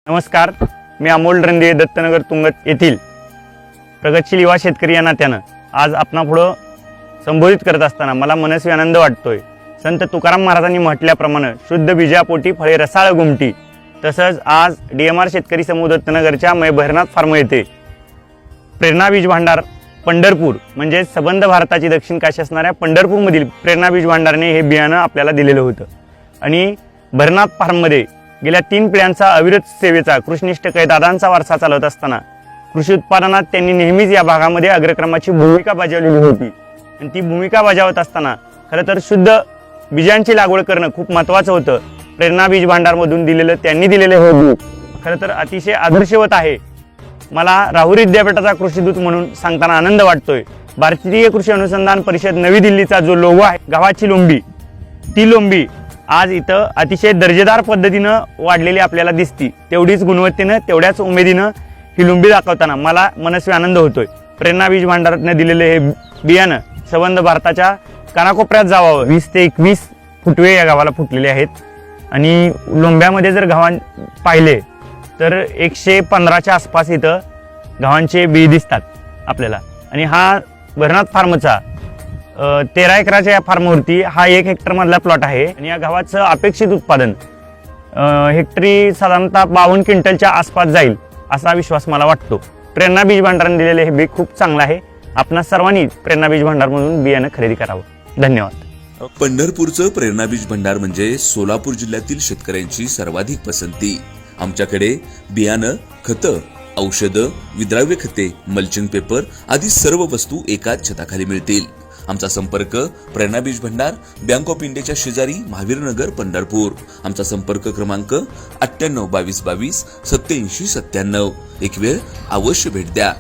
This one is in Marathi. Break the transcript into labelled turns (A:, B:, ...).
A: नमस्कार, मी अमोल रंदे, दत्तनगर तुंगत येथील प्रगतशील युवा शेतकरी या नात्यानं आज आपणापुढं संबोधित करत असताना मला मनस्वी आनंद वाटतोय। संत तुकाराम महाराजांनी म्हटल्याप्रमाणे शुद्ध बीजापोटी फळे रसाळ गुमटी, तसंच आज DMR शेतकरी समूह दत्तनगरच्या भैरनाथ फार्म येथे प्रेरणा बीज भांडार पंढरपूर म्हणजे संबंध भारताची दक्षिण काशी असणाऱ्या पंढरपूरमधील प्रेरणा बीज भांडारने हे बियाणं आपल्याला दिलेलं होतं आणि भैरनाथ फार्ममध्ये गेल्या 3 पिढ्यांचा अविरत सेवेचा कृष्णनिष्ठ कैदादांचा वारसा चालवत असताना कृषी उत्पादनात त्यांनी नेहमीच या भागामध्ये अग्रक्रमाची भूमिका बजावलेली होती आणि ती भूमिका बजावत असताना खरं तर शुद्ध बीजांची लागवड करणं खूप महत्त्वाचं होतं। प्रेरणा बीज भांडारमधून त्यांनी दिलेले हे बी खरं तर अतिशय आदर्शवत आहे। मला राहुरी विद्यापीठाचा कृषी दूत म्हणून सांगताना आनंद वाटतोय। भारतीय कृषी अनुसंधान परिषद नवी दिल्लीचा जो लोगो आहे, गावाची लोंबी, ती लोंबी आज इथं अतिशय दर्जेदार पद्धतीनं वाढलेली आपल्याला दिसती। तेवढीच गुणवत्तेनं, तेवढ्याच उमेदीनं ही लोंबी दाखवताना मला मनस्वी आनंद होतोय। प्रेरणा बीज भांडारातनं दिलेले हे बियाणं संबंध भारताच्या कानाकोपऱ्यात जावावं। 20 ते 21 फुटवे या गावाला फुटलेले आहेत आणि लोंब्यामध्ये जर गव्हाण पाहिले तर 115च्या आसपास इथं गव्हांचे बी दिसतात आपल्याला। आणि हा भैरनाथ फार्मचा 13 एकराच्या या फार्मवरती हा 1 हेक्टर मधला प्लॉट आहे आणि या गव्हाचं अपेक्षित उत्पादन हेक्टरी साधारणतः 52 क्विंटलच्या आसपास जाईल असा विश्वास मला वाटतो। प्रेरणा बीज भांडाराने दिलेले हे बी खूप चांगलं आहे। आपणा सर्वांनी प्रेरणा बीज भांडारमधून बियाणं खरेदी करावं। धन्यवाद।
B: पंढरपूरचं प्रेरणा बीज भांडार म्हणजे सोलापूर जिल्ह्यातील शेतकऱ्यांची सर्वाधिक पसंती। आमच्याकडे बियाणं, खतं, औषधं, विद्राव्य खते, मल्चिंग पेपर आदी सर्व वस्तू एकाच छताखाली मिळतील। आमचा संपर्क प्रेरणा बीज भांडार, बँक ऑफ इंडियाच्या शेजारी, महावीर नगर, पंढरपूर। आमचा संपर्क क्रमांक 98 22 22 87 97। एक वेळ अवश्य भेट द्या।